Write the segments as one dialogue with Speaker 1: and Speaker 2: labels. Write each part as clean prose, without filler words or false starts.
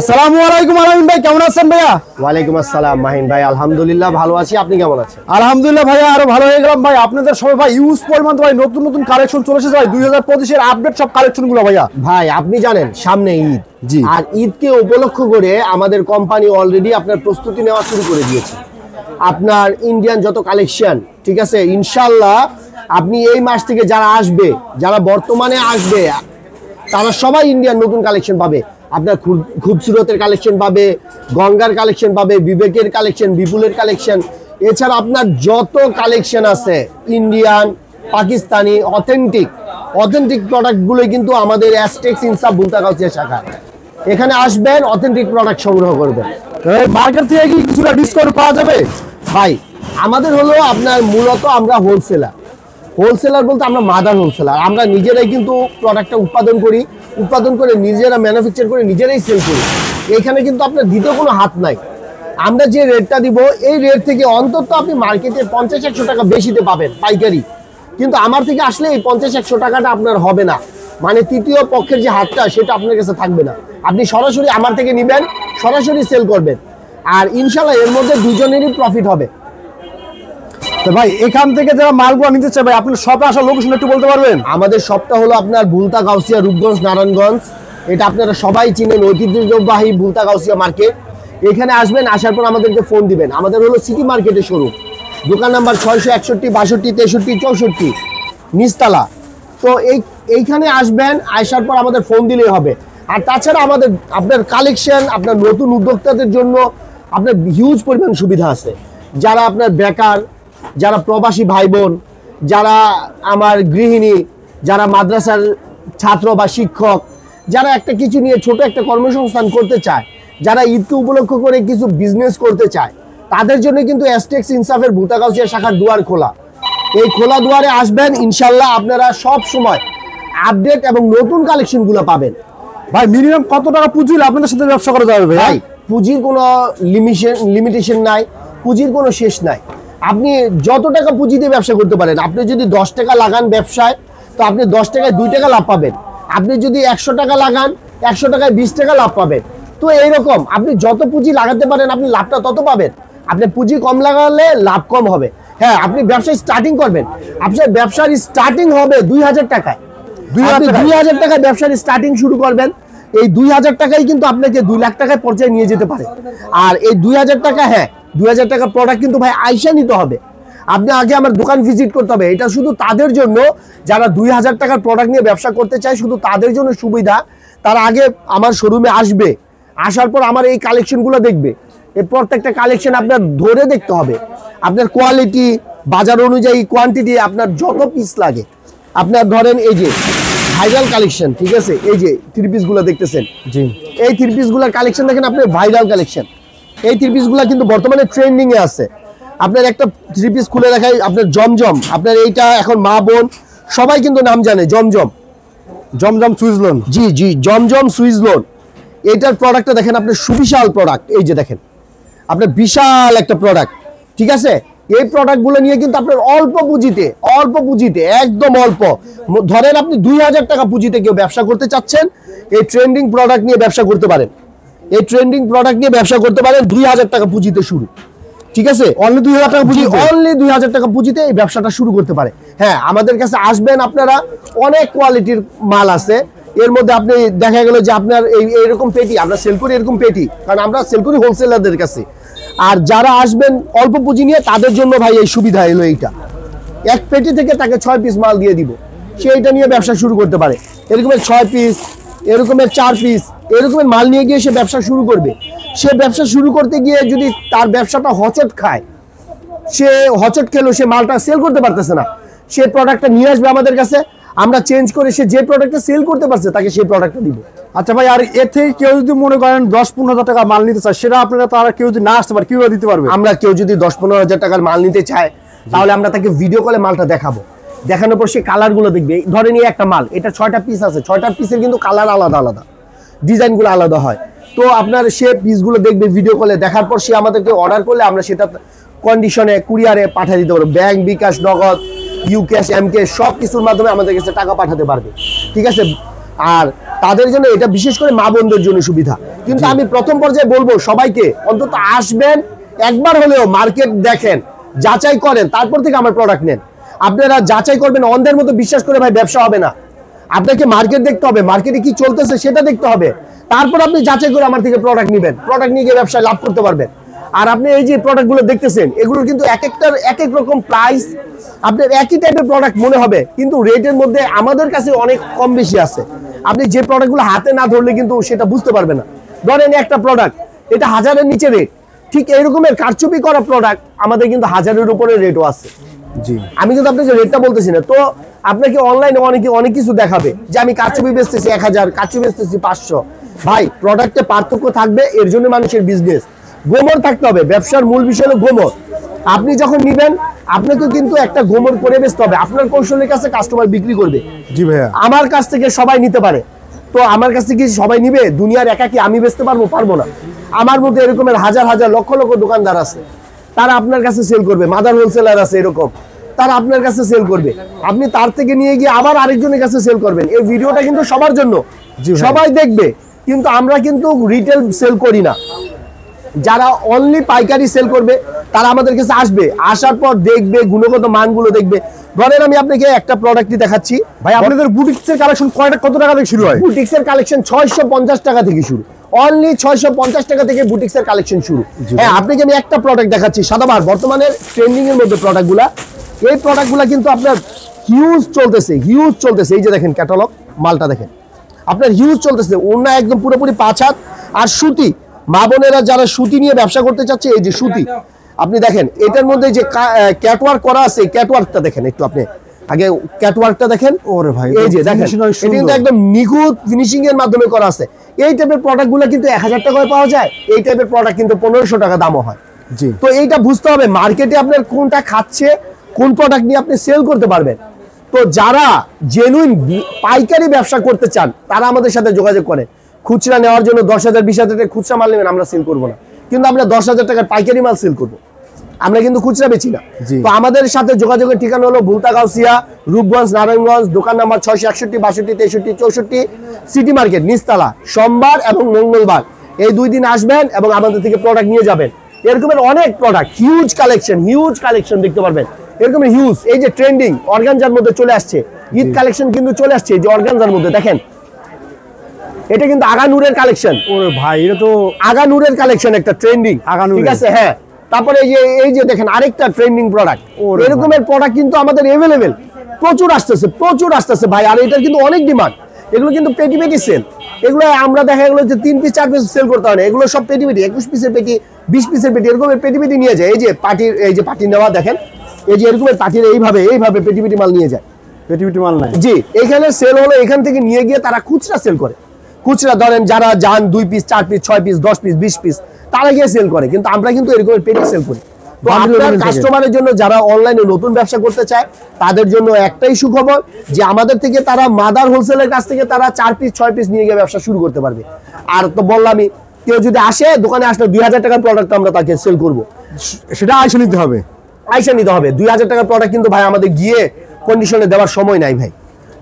Speaker 1: আসসালামু আলাইকুম আলামিন ভাই, কেমন আছেন ভাইয়া?
Speaker 2: ওয়ালাইকুম আসসালাম মাহিন ভাই, আলহামদুলিল্লাহ ভালো আছি। আপনি কেমন আছেন?
Speaker 1: আলহামদুলিল্লাহ ভাইয়া, আরো ভালো হয়ে গেলাম ভাই। আপনাদের সবাই ভাই ইউজ পরিমাণ ভাই নতুন নতুন কালেকশন চলে এসেছে ভাই, 2025 এর আপডেট সব কালেকশন গুলো ভাইয়া।
Speaker 2: ভাই আপনি জানেন সামনে ঈদ,
Speaker 1: জি।
Speaker 2: আর ঈদকে উপলক্ষ করে আমাদের কোম্পানি অলরেডি আপনার প্রস্তুতি নেওয়া শুরু করে দিয়েছে। আপনার ইন্ডিয়ান যত কালেকশন, ঠিক আছে, ইনশাল্লাহ আপনি এই মাস থেকে যারা আসবে, যারা বর্তমানে আসবে, তারা সবাই ইন্ডিয়ান নতুন কালেকশন পাবে। আপনার খুবসুরতের কালেকশন পাবে, গঙ্গার কালেকশন পাবে, বিবেকের কালেকশন, বিপুলের কালেকশন, এছাড়া আপনার যত কালেকশন আছে ইন্ডিয়ান, পাকিস্তানি, অথেন্টিক প্রোডাক্টগুলোই কিন্তু আমাদের অ্যাস্টেক্স ইনসাফ ভুলতাগাউসিয়া শাখা। এখানে আসবেন, অথেন্টিক প্রোডাক্ট সংগ্রহ করবেন।
Speaker 1: মার্কেট থেকে কি কিছুটা ডিসকাউন্ট পাওয়া যাবে?
Speaker 2: ভাই আমাদের হলো আপনার মূলত আমরা হোলসেলার বলতে আমরা মাদার হোলসেলার। আমরা নিজেরাই কিন্তু প্রোডাক্টটা উৎপাদন করে নিজেরা ম্যানুফ্যাকচার করে নিজেরাই সেল করি। এখানে কিন্তু আপনার দ্বিতীয় কোনো হাত নাই। আমরা যে রেটটা দিব এই রেট থেকে অন্তত আপনি মার্কেটে 50-100 টাকা বেশিতে পাবেন পাইকারি, কিন্তু আমার থেকে আসলে এই 50-100 টাকাটা আপনার হবে না, মানে তৃতীয় পক্ষের যে হাতটা সেটা আপনার কাছে থাকবে না। আপনি সরাসরি আমার থেকে নেবেন, সরাসরি সেল করবেন, আর ইনশাল্লাহ এর মধ্যে দুজনেরই প্রফিট হবে।
Speaker 1: তো ভাই এখান থেকে যারা মালগুলো নিতে চায় ভাই, আপনার শপে আসার লোকেশন একটু বলতে পারবেন?
Speaker 2: আমাদের শপটা হলো আপনার ভুলতাগাউসিয়া, রূপগঞ্জ, নারায়ণগঞ্জ। এটা আপনারা সবাই চিনেন, ঐতিহ্যবাহী ভুলতাগাউসিয়া মার্কেট। এখানে আসবেন, আসার পর আমাদেরকে ফোন দিবেন। আমাদের হলো সিটি মার্কেটের শোরুম, দোকান নাম্বার 661, 62, 63, 64, নিচতলা। তো এইখানে আসবেন, আসার পর আমাদের ফোন দিলেই হবে। আর তাছাড়া আপনার কালেকশন, আপনার নতুন উদ্যোক্তাদের জন্য আপনার হিউজ পরিমাণ সুবিধা আছে। যারা আপনার বেকার, যারা প্রবাসী ভাই বোন, যারা আমার গৃহিণী, যারা মাদ্রাসার ছাত্র বা শিক্ষক, যারা একটা কিছু নিয়ে ছোট একটা কর্মসংস্থান করতে চায়, যারা ঈদকে উপলক্ষ করে কিছু বিজনেস করতে চায়, তাদের জন্য কিন্তু অ্যাস্টেক্স ইনসাফের ভুলতাগাউসিয়া শাখার দুয়ার খোলা। এই খোলা দুয়ারে আসবেন, ইনশাল্লাহ আপনারা সব সময় আপডেট এবং নতুন কালেকশনগুলো পাবেন।
Speaker 1: ভাই মিনিমাম কত টাকা পুঁজি হলে আপনাদের সাথে ব্যবসা করা যাবে ভাই?
Speaker 2: পুঁজির কোনো লিমিটেশন নাই, পুঁজির কোনো শেষ নাই। আপনি যত টাকা পুঁজি দিয়ে ব্যবসা করতে পারেন। আপনি যদি 10 টাকা লাগান ব্যবসায়, তো আপনি 10 টাকায় 2 টাকা লাভ পাবেন। আপনি যদি 100 টাকা লাগান, 100 টাকায় 20 টাকা লাভ পাবেন। তো এইরকম আপনি যত পুঁজি লাগাতে পারেন, আপনি লাভটা তত পাবেন। আপনি পুঁজি কম লাগালে লাভ কম হবে। হ্যাঁ, আপনি ব্যবসায় স্টার্টিং করবেন, আপনার ব্যবসার স্টার্টিং হবে 2000 টাকায়। 2000 টাকায় ব্যবসার স্টার্টিং শুরু করবেন। এই 2000 টাকাই কিন্তু আপনাকে 2 লাখ টাকায় পর্যায়ে নিয়ে যেতে পারে। আর এই 2000 টাকা, হ্যাঁ 2000 টাকা প্রোডাক্ট কিন্তু ভাই আইসা নিতে হবে। আপনি আগে আমার দোকান ভিজিট করতে হবে। এটা শুধু তাদের জন্য যারা 2000 টাকার প্রোডাক্ট নিয়ে ব্যবসা করতে চায়, শুধু তাদের জন্য সুবিধা। তারা আগে আমার শোরুমে আসবে, আসার পর আমার এই কালেকশনগুলো দেখবে। এই প্রত্যেকটা কালেকশন আপনার ধরে দেখতে হবে, আপনার কোয়ালিটি, বাজার অনুযায়ী কোয়ান্টিটি, আপনার যত পিস লাগে। আপনার ধরেন এই যে ভাইরাল কালেকশন, ঠিক আছে, এই যে 3 পিসগুলো দেখতেছেন,
Speaker 1: জি,
Speaker 2: এই 3 পিসগুলোর কালেকশন দেখেন, আপনার ভাইরাল কালেকশন। এই 3 পিসগুলো কিন্তু বর্তমানে ট্রেন্ডিং এ আছে। আপনার একটা 3 পিস খুলে দেখাই, আপনার জমজম, আপনার এইটা এখন মা বোন সবাই কিন্তু নাম জানে, জমজম সুইস লোন। জি, জমজম সুইস লোন। এইটার প্রোডাক্টটা দেখেন, আপনার সুবিশাল প্রোডাক্ট। এই যে দেখেন, আপনার বিশাল একটা প্রোডাক্ট, ঠিক আছে। এই প্রোডাক্টগুলো নিয়ে কিন্তু আপনার অল্প পুঁজিতে একদম অল্প, ধরেন আপনি 2000 টাকা পুঁজিতে কেউ ব্যবসা করতে চাচ্ছেন, এই ট্রেন্ডিং প্রোডাক্ট নিয়ে ব্যবসা করতে পারেন। 2000 টাকা পুঁজিতে শুরু, ঠিক আছে। অনলি 2000 টাকা পুঁজিতে এই ব্যবসাটা শুরু করতে পারে। হ্যাঁ, আমাদের কাছে আসবেন, আপনারা অনেক কোয়ালিটির মাল আছে। এর মধ্যে আপনি দেখা গেল যে আপনার এইরকম পেটি আমরা সেল করি, এরকম পেটি, কারণ আমরা সেল করি হোলসেলারদের কাছে। আর যারা আসবেন অল্প পুঁজি নিয়ে, তাদের জন্য ভাই এই সুবিধা এলো, এইটা এক পেটি থেকে তাকে 6 পিস মাল দিয়ে দিব, সে এটা নিয়ে ব্যবসা শুরু করতে পারে। এরকমের 6 পিস, এরকমের 4 পিস, এরকমের মাল নিয়ে গিয়ে সে ব্যবসা শুরু করবে। সে ব্যবসা শুরু করতে গিয়ে যদি তার ব্যবসাটা হচট খায়, সে হচট খেলো, সে মালটা সেল করতে পারতেছে না, সে প্রোডাক্টটা নিয়ে আসবে আমাদের কাছে, আমরা চেঞ্জ করে সে যে প্রোডাক্টটা সেল করতে পারছে তাকে সেই প্রোডাক্টটা দিব।
Speaker 1: আচ্ছা ভাই, আর এর থেকে কেউ যদি মনে করেন 10-15 হাজার টাকা মাল নিতে চায়, সেটা আপনারা তারা কেউ যদি না আসতে পারে কিভাবে দিতে পারবে?
Speaker 2: আমরা কেউ যদি 10-15 হাজার টাকার মাল নিতে চায়, তাহলে আমরা তাকে ভিডিও কলে মালটা দেখাবো। দেখানোর পর সে কালারগুলো দেখবে। ধরে নিয়ে একটা মাল, এটা 6টা পিস আছে, 6টা পিসের কিন্তু কালার আলাদা, ডিজাইনগুলো আলাদা হয়। তো আপনার সে পিসগুলো দেখবে ভিডিও কলে, দেখার পর সে আমাদেরকে অর্ডার করলে আমরা সেটা কন্ডিশনে কুরিয়ারে পাঠিয়ে দিতে পারবো। ব্যাংক, বিকাশ, নগদ, ইউক্যাশ, এমকে সব কিছুর মাধ্যমে আমাদের কাছে টাকা পাঠাতে পারবে, ঠিক আছে। আর তাদের জন্য এটা বিশেষ করে মা বোনদের জন্য সুবিধা। কিন্তু আমি প্রথম পর্যায়ে বলবো সবাইকে অন্তত আসবেন, একবার হলেও মার্কেট দেখেন, যাচাই করেন, তারপর থেকে আমার প্রোডাক্ট নেন। আপনারা যাচাই করবেন, অন্ধের মতো বিশ্বাস করে ভাই ব্যবসা হবে না। আপনাকে মার্কেট দেখতে হবে, মার্কেটে কি চলতেছে সেটা দেখতে হবে, তারপর আপনি যাচাই করে আমার থেকে প্রোডাক্ট নেবেন, প্রোডাক্ট নিয়ে গিয়ে ব্যবসায় লাভ করতে পারবেন। আর আপনি এই যে প্রোডাক্টগুলো দেখতেছেন, এগুলো কিন্তু এক একটার এক এক রকম প্রাইস, আপনার একই টাইপের প্রোডাক্ট মনে হবে, কিন্তু রেটের মধ্যে আমাদের কাছে অনেক কম বেশি আছে। আপনি যে প্রোডাক্টগুলো হাতে না ধরলে কিন্তু সেটা বুঝতে পারবেন না। ধরেন একটা প্রোডাক্ট, এটা 1000-এর নিচে রেট, ঠিক এইরকমের কারচুপি করা প্রোডাক্ট আমাদের কিন্তু 1000-এর উপরে রেটও আছে।
Speaker 1: জি,
Speaker 2: আমি কিন্তু আপনাকে রেটটা বলতেছি না। তো আপনাকে অনলাইনে অনেক কিছু দেখাবে যে আমি কারচুপি বেচতেছি 1000, কারচুপি বেচতেছি 500। ভাই প্রোডাক্টে পার্থক্য থাকবে, এর জন্য মানুষের বিজনেস গোমর থাকতে হবে। ব্যবসার মূল বিষয় হলো গোমর। আপনি যখন নিবেন আপনাকে কিন্তু একটা গোমর করে বেচতে হবে, আপনার কৌশলের কাছে কাস্টমার বিক্রি করবে।
Speaker 1: জি ভাইয়া,
Speaker 2: আমার কাছ থেকে সবাই নিতে পারে, তো আমার কাছ থেকে সবাই নিবে? দুনিয়ার একা কি আমি বেচতে পারবো না। আমার মধ্যে এরকমের হাজার হাজার লক্ষ লক্ষ দোকানদার আছে, তারা আপনার কাছে সেল করবে। মাদার হোলসেলার আছে এরকম, তারা আপনার কাছে সেল করবে, আপনি তার থেকে নিয়ে গিয়ে আবার আরেকজনের কাছে সেল করবেন। এই ভিডিওটা কিন্তু সবার জন্য, সবাই দেখবে, কিন্তু আমরা কিন্তু রিটেল সেল করি না। যারা অনলি পাইকারি সেল করবে তারা আমাদের কাছে আসবে, আসার পর দেখবে, গুণগত মানগুলো দেখবে। ধরেন আমি আপনাকে একটা প্রোডাক্টই দেখাচ্ছি
Speaker 1: ভাই আপনাদের বুটিক্সের কালেকশন কত টাকা থেকে শুরু হয়?
Speaker 2: বুটিক্সের কালেকশন 650 টাকা থেকে শুরু, অনলি 650 টাকা থেকে বুটিক্সের কালেকশন শুরু। হ্যাঁ, আপনাকে আমি একটা প্রোডাক্ট দেখাচ্ছি সাদাবার, বর্তমানে ট্রেন্ডিং এর মধ্যে প্রোডাক্টগুলা। এই প্রোডাক্টগুলা কিন্তু আপনার হিউজ চলতেছে। এই যে দেখেন ক্যাটালগ, মালটা দেখেন, আপনার হিউজ চলতেছে। ওনা একদম পুরোপুরি 5 হাত। আর সুতি, মা বোনেরা যারা সুতি নিয়ে ব্যবসা করতে চাচ্ছে, এই যে সুতি, আপনি দেখেন এটার মধ্যে যে ক্যাটওয়ার্ক করা আছে, ক্যাটওয়ার্কটা দেখেন একটু, আপনি আগে ক্যাটওয়ার্কটা দেখেন।
Speaker 1: ওরে ভাই,
Speaker 2: এই যে দেখেন, এটা কিন্তু একদম নিখুঁত ফিনিশিং এর মাধ্যমে করা আছে। এই টাইপের প্রোডাক্টগুলো কিন্তু 1000 টাকায় পাওয়া যায়, এই টাইপের প্রোডাক্ট কিন্তু 1500 টাকা দামও হয়।
Speaker 1: জি,
Speaker 2: তো এইটা বুঝতে হবে মার্কেটে আপনার কোনটা খাচ্ছে, কোন প্রোডাক্ট নিয়ে আপনি সেল করতে পারবেন। তো যারা জেনুইন পাইকারি ব্যবসা করতে চান তারা আমাদের সাথে যোগাযোগ করে। খুচরা নেওয়ার জন্য 10,000 20,000 টাকা খুচরা মাল নেবেন, আমরা সেল করবো না, কিন্তু আমরা 10,000 টাকার পাইকারি মাল সেল করবো, আমরা কিন্তু খুচরা বেচি না। তো আমাদের সাথে যোগাযোগের ঠিকানা হলো ভুলতাগাউসিয়া, রূপগঞ্জ, নারায়ণগঞ্জ, দোকান নাম্বার 661, 62, 63, 64, সিটি মার্কেট, নিচতলা। সোমবার এবং মঙ্গলবার এই 2 দিন আসবেন এবং আমাদের থেকে প্রোডাক্ট নিয়ে যাবেন। এরকমের অনেক প্রোডাক্ট, হিউজ কালেকশন দেখতে পারবেন। এরকমের হিউজ, এই যে ট্রেন্ডিং অর্গানজার মধ্যে চলে আসছে, ঈদ কালেকশন কিন্তু চলে আসছে। যে অর্গানজার মধ্যে দেখেন, এটা কিন্তু আগানুরের কালেকশন।
Speaker 1: ওরে ভাই, এটা তো
Speaker 2: আগানুরের কালেকশন, একটা ট্রেন্ডিং, ঠিক আছে। হ্যাঁ, তারপরে এই যে দেখেন আরেকটা ট্রেন্ডিং প্রোডাক্ট। এরকমের প্রোডাক্ট কিন্তু আমাদের अवेलेबल প্রচুর আসতেছে ভাই। আর এটার কিন্তু অনেক ডিমান্ড। এগুলো কিন্তু পেটি সেল, এগুলো আমরা দেখা গেলো যে 3 পিস 4 পিস সেল করতে হয় না, এগুলো সব পেটি 21 পিসের পেটি, 20 পিসের পেটি, এরকমের পেটি নিয়ে যায়। এই যে পার্টি নেওয়া দেখেন, এই যে এরকমের পার্টির এইভাবে পেটি মাল নিয়ে যায়,
Speaker 1: পেটি মাল নাই।
Speaker 2: জি, এখানে সেল হলো, এখান থেকে নিয়ে গিয়ে তারা খুচরা সেল করে। খুচরা ধরেন যারা যান 2 piece 4 piece 6 piece 10 piece 20 piece, তারা গিয়ে সেল করে, কিন্তু আমরা কিন্তু এরকম পেটি সেল করি। তো আপনার কাস্টমারের জন্য যারা অনলাইনে নতুন ব্যবসা করতে চায় তাদের জন্য একটাই সুখবর যে আমাদের থেকে তারা মাদার হোলসেলের কাছ থেকে তারা 4 পিস 6 পিস নিয়ে গিয়ে ব্যবসা শুরু করতে পারবে। আর তো বললামই, কেউ যদি আসে দোকানে আসলে 2000 টাকার প্রোডাক্ট আমরা তাকে সেল করব,
Speaker 1: সেটা আইসা নিতে হবে।
Speaker 2: 2000 টাকার প্রোডাক্ট কিন্তু ভাই আমাদের গিয়ে কন্ডিশনে দেওয়ার সময় নাই ভাই,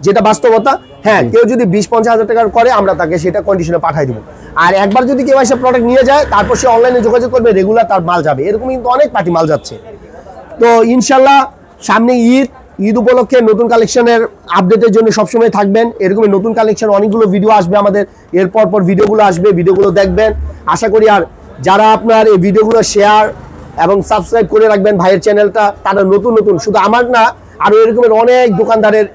Speaker 2: যেটা বাস্তবতা। হ্যাঁ, কেউ যদি 20-50 হাজার টাকার করে আমরা তাকে সেটা কন্ডিশনে পাঠাই দিব। আর একবার যদি কেউ এসে প্রোডাক্ট নিয়ে যায় তারপর সে অনলাইনে যোগাযোগ করবে, রেগুলার তার মাল যাবে। এরকম কিন্তু অনেক পার্টি মাল যাচ্ছে। তো ইনশাল্লাহ সামনে ঈদ উপলক্ষে নতুন কালেকশনের আপডেটের জন্য সবসময় থাকবেন। এরকমই নতুন কালেকশন অনেকগুলো ভিডিও আসবে আমাদের, এরপর ভিডিওগুলো আসবে, ভিডিওগুলো দেখবেন আশা করি। আর যারা আপনার এই ভিডিওগুলো শেয়ার এবং সাবস্ক্রাইব করে রাখবেন ভাইয়ের চ্যানেলটা, তারা নতুন শুধু আমার না আরো এরকমের অনেক দোকানদারের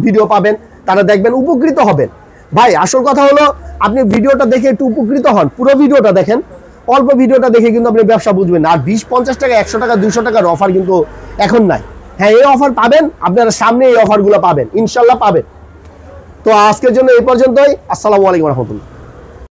Speaker 2: ভিডিও পাবেন, তারা দেখবেন, উপকৃত হবেন। ভাই আসল কথা হলো আপনি ভিডিওটা দেখে একটু উপকৃত হন, পুরো ভিডিওটা দেখেন, অল্প ভিডিওটা দেখে কিন্তু আপনি ব্যবসা বুঝবেন না। আর 20-50 টাকা 100 টাকা 200 টাকার অফার কিন্তু এখন নাই। হ্যাঁ, এই অফার পাবেন, আপনারা সামনে এই অফারগুলো পাবেন, ইনশাল্লাহ পাবেন। তো আজকের জন্য এই পর্যন্তই। আসসালামু আলাইকুম রহমতুল্লাহ।